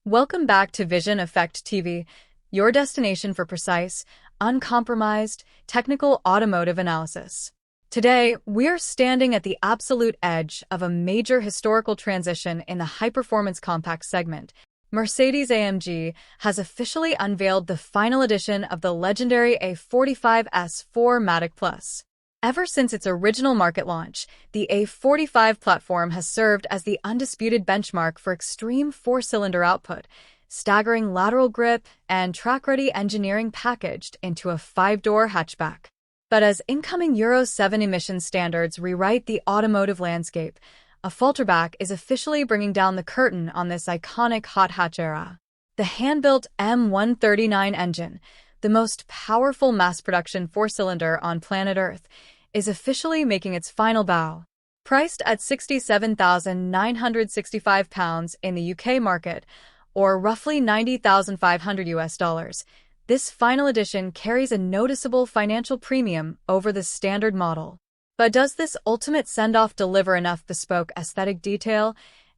Welcome back to Vision Effect TV, your destination for precise, uncompromised, technical automotive analysis. Today, we're standing at the absolute edge of a major historical transition in the high-performance compact segment. Mercedes-AMG has officially unveiled the final edition of the legendary A45S 4MATIC Plus. Ever since its original market launch, the A45 platform has served as the undisputed benchmark for extreme four-cylinder output, staggering lateral grip, and track-ready engineering packaged into a five-door hatchback. But as incoming Euro 7 emissions standards rewrite the automotive landscape, a falterback is officially bringing down the curtain on this iconic hot hatch era. The hand-built M139 engine, the most powerful mass-production four-cylinder on planet Earth, is officially making its final bow. Priced at £67,965 in the UK market, or roughly $90,500, this final edition carries a noticeable financial premium over the standard model. But does this ultimate send-off deliver enough bespoke aesthetic detail,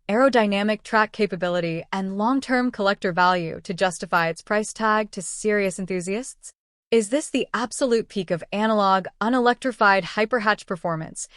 aerodynamic track capability, and long-term collector value to justify its price tag to serious enthusiasts? Is this the absolute peak of analog, unelectrified hyperhatch performance,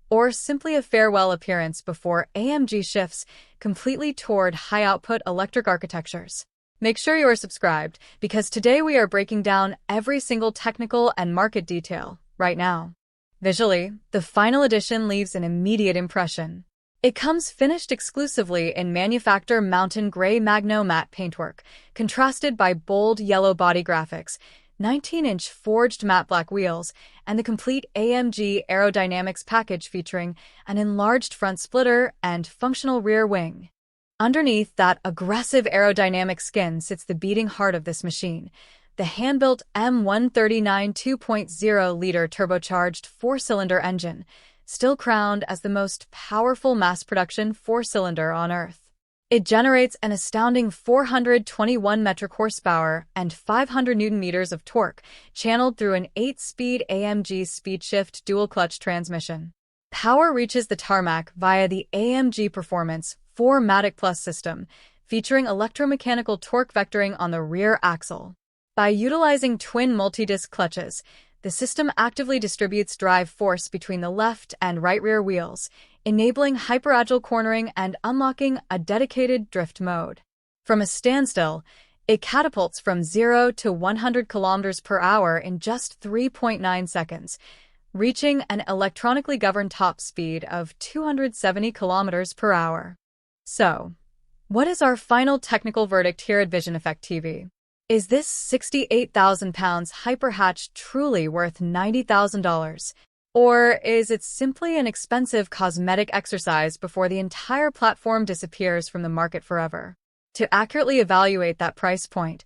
or simply a farewell appearance before AMG shifts completely toward high-output electric architectures? Make sure you are subscribed, because today we are breaking down every single technical and market detail right now. Visually, the final edition leaves an immediate impression. It comes finished exclusively in MANUFAKTUR mountain gray magno matte paintwork, contrasted by bold yellow body graphics, 19-inch forged matte black wheels, and the complete AMG aerodynamics package featuring an enlarged front splitter and functional rear wing. Underneath that aggressive aerodynamic skin sits the beating heart of this machine, the hand-built M139 2.0-liter turbocharged four-cylinder engine, still crowned as the most powerful mass-production four-cylinder on Earth. It generates an astounding 421 metric horsepower and 500 newton-meters of torque, channeled through an 8-speed AMG speed-shift dual-clutch transmission. Power reaches the tarmac via the AMG Performance 4MATIC Plus system, featuring electromechanical torque vectoring on the rear axle. By utilizing twin multi-disc clutches, the system actively distributes drive force between the left and right rear wheels, enabling hyper-agile cornering and unlocking a dedicated drift mode. From a standstill, it catapults from 0 to 100 km per hour in just 3.9 seconds, reaching an electronically governed top speed of 270 km per hour. So, what is our final technical verdict here at Vision Effect TV? Is this £68,000 hyperhatch truly worth $90,000? Or is it simply an expensive cosmetic exercise before the entire platform disappears from the market forever? To accurately evaluate that price point,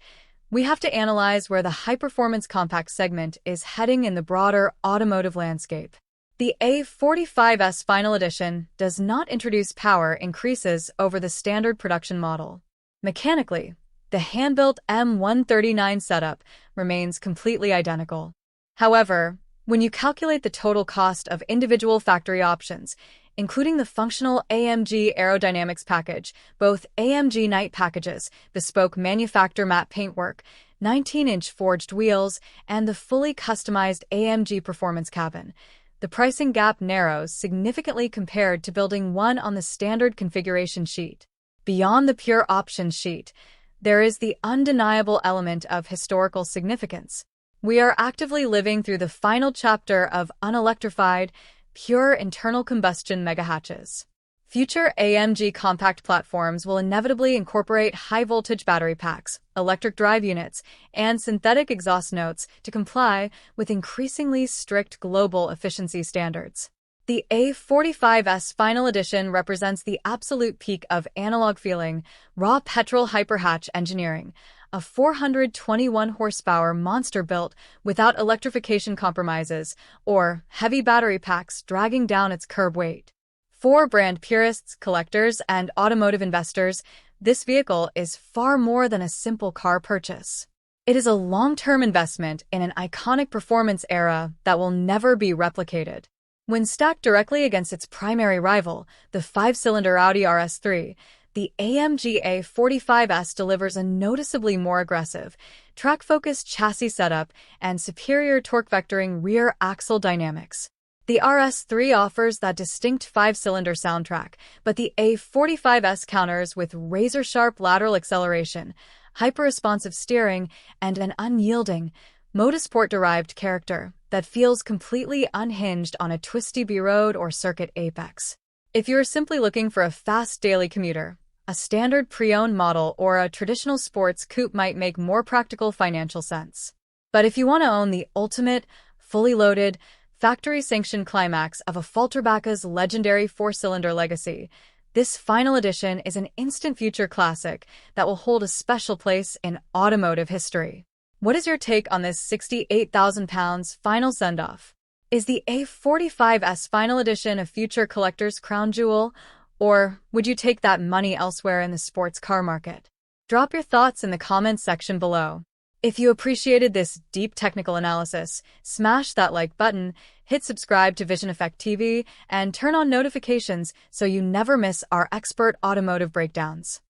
we have to analyze where the high-performance compact segment is heading in the broader automotive landscape. The A45S Final Edition does not introduce power increases over the standard production model. Mechanically, the hand-built M139 setup remains completely identical. However, when you calculate the total cost of individual factory options, including the functional AMG aerodynamics package, both AMG night packages, bespoke MANUFAKTUR matte paintwork, 19-inch forged wheels, and the fully customized AMG performance cabin, the pricing gap narrows significantly compared to building one on the standard configuration sheet. Beyond the pure options sheet, there is the undeniable element of historical significance. We are actively living through the final chapter of unelectrified, pure internal combustion megahatches. Future AMG compact platforms will inevitably incorporate high-voltage battery packs, electric drive units, and synthetic exhaust notes to comply with increasingly strict global efficiency standards. The A45S Final Edition represents the absolute peak of analog feeling, raw petrol hyperhatch engineering, a 421 horsepower monster built without electrification compromises or heavy battery packs dragging down its curb weight. For brand purists, collectors, and automotive investors, this vehicle is far more than a simple car purchase. It is a long-term investment in an iconic performance era that will never be replicated. When stacked directly against its primary rival, the five-cylinder Audi RS3, The AMG A45S delivers a noticeably more aggressive, track-focused chassis setup and superior torque vectoring rear axle dynamics. The RS3 offers that distinct 5-cylinder soundtrack, but the A45S counters with razor-sharp lateral acceleration, hyper-responsive steering, and an unyielding, motorsport-derived character that feels completely unhinged on a twisty B-road or circuit apex. If you're simply looking for a fast daily commuter, a standard pre-owned model or a traditional sports coupe might make more practical financial sense. But if you want to own the ultimate, fully loaded, factory-sanctioned climax of a Falterbacke's legendary 4-cylinder legacy, this final edition is an instant future classic that will hold a special place in automotive history. What is your take on this £68,000 final send-off? Is the A45S final edition a future collector's crown jewel, or would you take that money elsewhere in the sports car market? Drop your thoughts in the comments section below. If you appreciated this deep technical analysis, smash that like button, hit subscribe to Vision Effect TV, and turn on notifications so you never miss our expert automotive breakdowns.